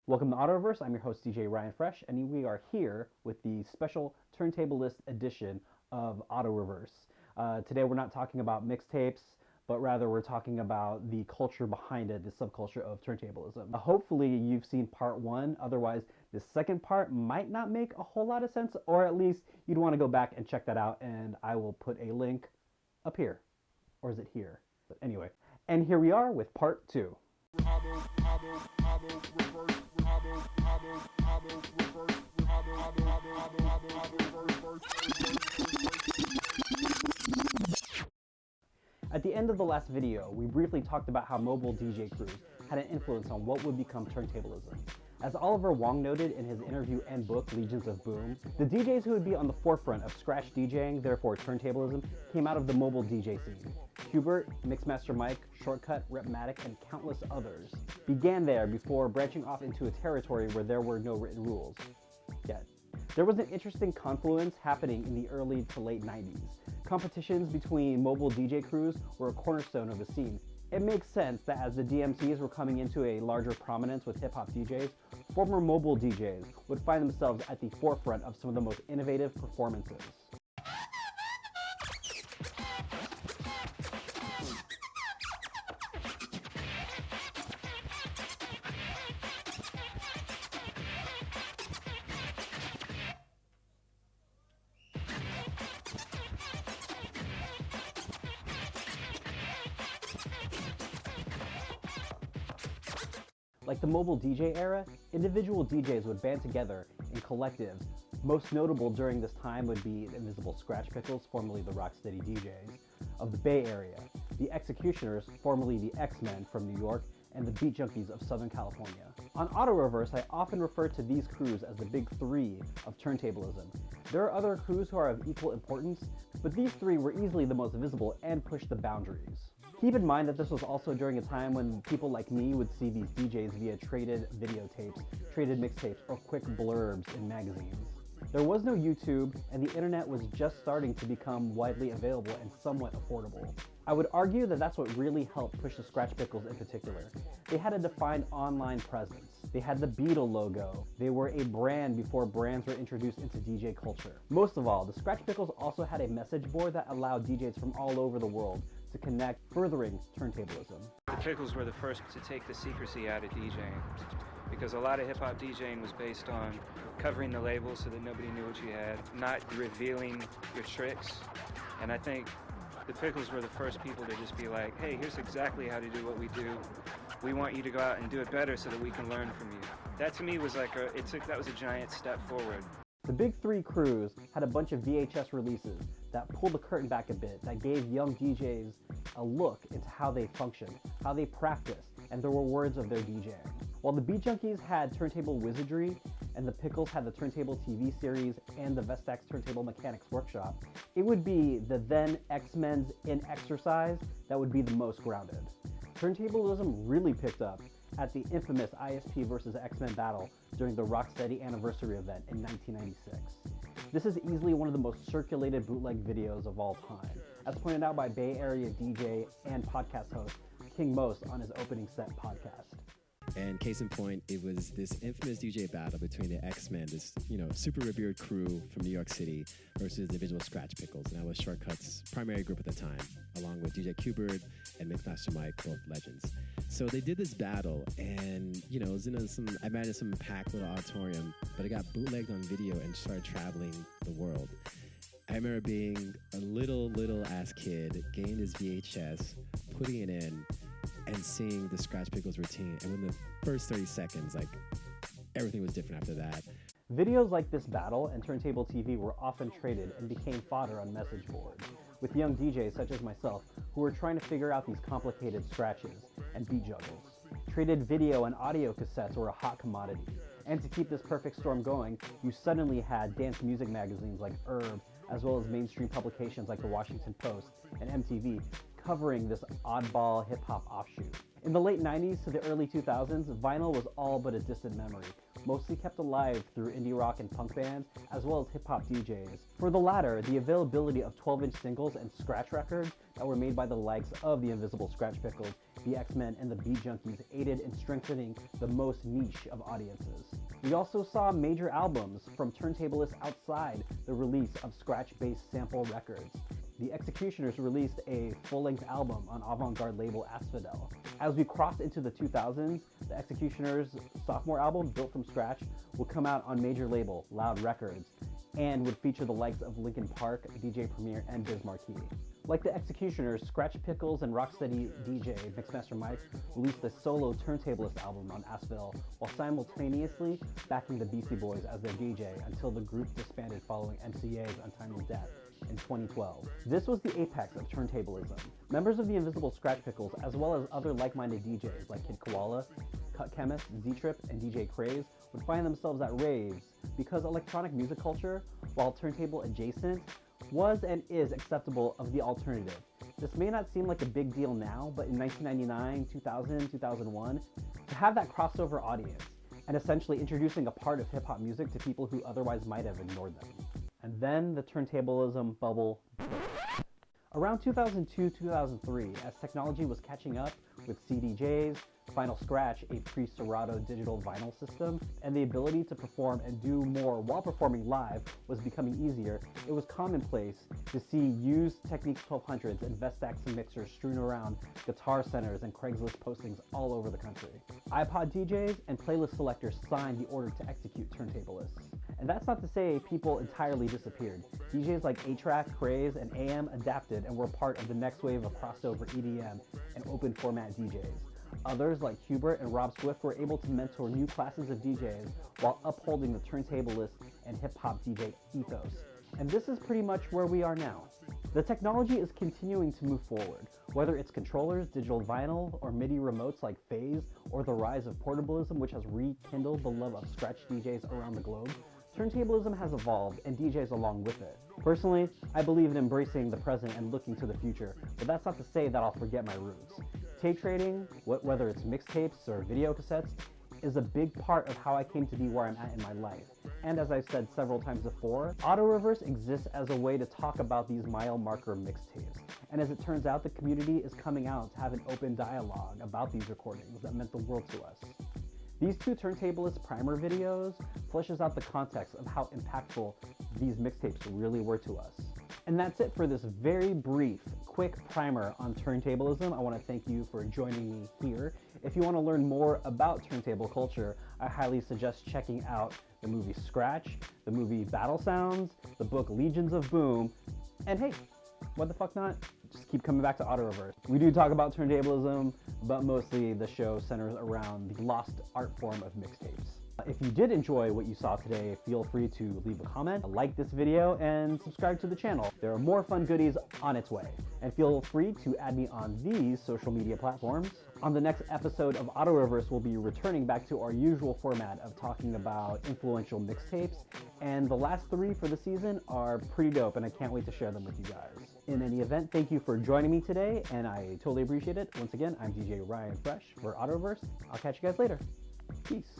Welcome to Autoverse. I'm your host DJ Ryan Fresh, and we are here with the special Turntablist edition of Auto Reverse. Today we're not talking about mixtapes, but rather we're talking about the culture behind it, the subculture of turntablism. Hopefully you've seen part one, otherwise the second part might not make a whole lot of sense, or at least you'd want to go back and check that out, and I will put a link up here. Or is it here? But anyway, and here we are with part two. At the end of the last video, we briefly talked about how mobile DJ crews had an influence on what would become turntablism. As Oliver Wong noted in his interview and book, Legions of Boom, the DJs who would be on the forefront of scratch DJing, therefore turntablism, came out of the mobile DJ scene. Q-bert, Mixmaster Mike, Shortcut, Ripmatic, and countless others began there before branching off into a territory where there were no written rules yet. There was an interesting confluence happening in the early to late 90s. Competitions between mobile DJ crews were a cornerstone of the scene. It makes sense that as the DMCs were coming into a larger prominence with hip-hop DJs, former mobile DJs would find themselves at the forefront of some of the most innovative performances. Like the mobile DJ era, individual DJs would band together in collectives. Most notable during this time would be the Invisible Scratch Pickles, formerly the Rocksteady DJs, of the Bay Area, the X-ecutioners, formerly the X-Men from New York, and the Beat Junkies of Southern California. On Auto Reverse, I often refer to these crews as the big three of turntablism. There are other crews who are of equal importance, but these three were easily the most visible and pushed the boundaries. Keep in mind that this was also during a time when people like me would see these DJs via traded videotapes, traded mixtapes, or quick blurbs in magazines. There was no YouTube, and the internet was just starting to become widely available and somewhat affordable. I would argue that that's what really helped push the Scratch Pickles in particular. They had a defined online presence. They had the Beetle logo. They were a brand before brands were introduced into DJ culture. Most of all, the Scratch Pickles also had a message board that allowed DJs from all over the world to connect, furthering turntablism. The Pickles were the first to take the secrecy out of DJing, because a lot of hip-hop DJing was based on covering the label so that nobody knew what you had, not revealing your tricks. And I think the Pickles were the first people to just be like, hey, here's exactly how to do what we do. We want you to go out and do it better so that we can learn from you. That to me was like that was a giant step forward. The big three crews had a bunch of VHS releases that pulled the curtain back a bit, that gave young DJs a look into how they functioned, how they practiced, and the rewards of their DJing. While the Beat Junkies had Turntable Wizardry, and the Pickles had the Turntable TV series and the Vestax Turntable Mechanics Workshop, it would be the then X-Men's In Exercise that would be the most grounded. Turntablism really picked up at the infamous ISP versus X-Men battle during the Rocksteady anniversary event in 1996. This is easily one of the most circulated bootleg videos of all time, as pointed out by Bay Area DJ and podcast host King Most on his opening set podcast. And case in point, it was this infamous DJ battle between the X-Men, this, super revered crew from New York City, versus the individual Scratch Pickles. And that was Shortcut's primary group at the time, along with DJ Q-bert and Mixmaster Mike, both legends. So they did this battle, and, it was in I imagine some packed little auditorium, but it got bootlegged on video and started traveling the world. I remember being a little ass kid, getting this VHS, putting it in, and seeing the Scratch Pickles routine. And within the first 30 seconds, everything was different after that. Videos like this battle and turntable TV were often traded and became fodder on message boards, with young DJs such as myself who were trying to figure out these complicated scratches and beat juggles. Traded video and audio cassettes were a hot commodity. And to keep this perfect storm going, you suddenly had dance music magazines like Herb, as well as mainstream publications like the Washington Post and MTV, covering this oddball hip-hop offshoot. In the late 90s to the early 2000s, vinyl was all but a distant memory, mostly kept alive through indie rock and punk bands, as well as hip-hop DJs. For the latter, the availability of 12-inch singles and scratch records that were made by the likes of the Invisible Scratch Pickles the X-Men, and the Beat Junkies aided in strengthening the most niche of audiences. We also saw major albums from turntablists outside the release of scratch-based sample records. The X-Ecutioners released a full-length album on avant-garde label Asphodel. As we crossed into the 2000s, the X-Ecutioners' sophomore album, Built from Scratch, would come out on major label Loud Records and would feature the likes of Linkin Park, DJ Premier, and Biz Markie. Like the X-Ecutioners, Scratch Pickles and Rocksteady DJ Mixmaster Mike released a solo turntablist album on Asphodel while simultaneously backing the Beastie Boys as their DJ until the group disbanded following MCA's untimely death in 2012. This was the apex of turntablism. Members of the Invisible Scratch Pickles, as well as other like-minded DJs like Kid Koala, Cut Chemist, Z-Trip, and DJ Craze, would find themselves at raves because electronic music culture, while turntable adjacent, was and is acceptable of the alternative. This may not seem like a big deal now, but in 1999, 2000, 2001, to have that crossover audience and essentially introducing a part of hip-hop music to people who otherwise might have ignored them. And then the turntablism bubble burst. Around 2002-2003, as technology was catching up with CDJs, Final Scratch, a pre-Serato digital vinyl system, and the ability to perform and do more while performing live was becoming easier, it was commonplace to see used Technics 1200s and Vestax mixers strewn around guitar centers and Craigslist postings all over the country. iPod DJs and playlist selectors signed the order to execute turntablists. And that's not to say people entirely disappeared. DJs like A-Track, Craze, and AM adapted and were part of the next wave of crossover EDM and open format DJs. Others like q-bert and Rob Swift were able to mentor new classes of DJs while upholding the turntablist and hip-hop DJ ethos. And this is pretty much where we are now. The technology is continuing to move forward, whether it's controllers, digital vinyl, or MIDI remotes like Phase, or the rise of portablism, which has rekindled the love of scratch DJs around the globe. Turntablism has evolved, and DJs along with it. Personally, I believe in embracing the present and looking to the future, but that's not to say that I'll forget my roots. Tape trading, whether it's mixtapes or video cassettes, is a big part of how I came to be where I'm at in my life. And as I've said several times before, auto-reverse exists as a way to talk about these mile marker mixtapes. And as it turns out, the community is coming out to have an open dialogue about these recordings that meant the world to us. These two Turntablist primer videos fleshes out the context of how impactful these mixtapes really were to us. And that's it for this very brief, quick primer on turntablism. I want to thank you for joining me here. If you want to learn more about turntable culture, I highly suggest checking out the movie Scratch, the movie Battle Sounds, the book Legions of Boom, and hey, what the fuck not? Just keep coming back to auto-reverse. We do talk about turntablism, but mostly the show centers around the lost art form of mixtapes. If you did enjoy what you saw today, feel free to leave a comment, like this video, and subscribe to the channel. There are more fun goodies on its way. And feel free to add me on these social media platforms. On the next episode of Auto-Reverse, we'll be returning back to our usual format of talking about influential mixtapes. And the last three for the season are pretty dope, and I can't wait to share them with you guys. In any event, thank you for joining me today, and I totally appreciate it. Once again, I'm DJ Ryan Fresh for Auto-Reverse. I'll catch you guys later. Peace.